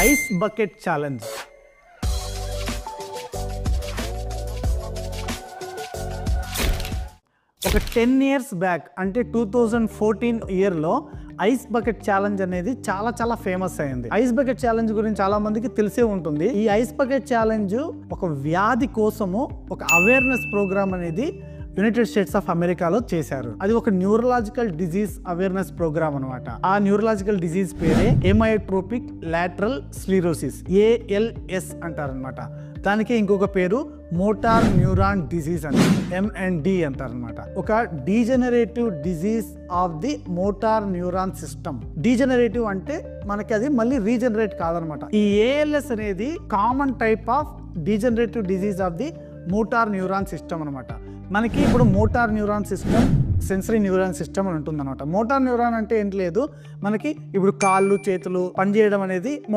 Ice bucket challenge. ఒక 10 years back అంటే 2014 ఇయర్లో ఐస్ బకెట్ ఛాలెంజ్ అనేది చాలా ఫేమస్ అయింది. ఐస్ బకెట్ ఛాలెంజ్ గురించి చాలా మందికి తెలిసే ఉంటుంది. ఈ ఐస్ బకెట్ ఛాలెంజ్ ఒక వ్యాధి కోసము ఒక అవేర్నెస్ ప్రోగ్రామ్ అనేది యునైటెడ్ స్టేట్స్ ఆఫ్ అమెరికాలో చేశారు. అది ఒక న్యూరలాజికల్ డిజీజ్ అవేర్నెస్ ప్రోగ్రామ్ అనమాట. ఆ న్యూరలాజికల్ డిజీజ్ పేరే ఎమయోట్రోపిక్ లాటరల్ స్క్లెరోసిస్, ALS అంటారనమాట. దానికి ఇంకొక పేరు మోటార్ న్యూరాన్ డిజీజ్ అని, MND అంటారనమాట. ఒక degenerative disease of the motor neuron system. Degenerative అంటే మనకి అది మళ్ళీ రీజనరేట్ కాదనమాట. ఈ ALS అనేది common type of degenerative disease of the motor neuron system అనమాట. మనకి ఇప్పుడు motor neuron system, sensory neuron system అని ఉంటుంది అనమాట. మోటార్ న్యూరాన్ అంటే ఏంటి లేదు, మనకి ఇప్పుడు కాళ్ళు చేతులు పనిచేయడం అనేది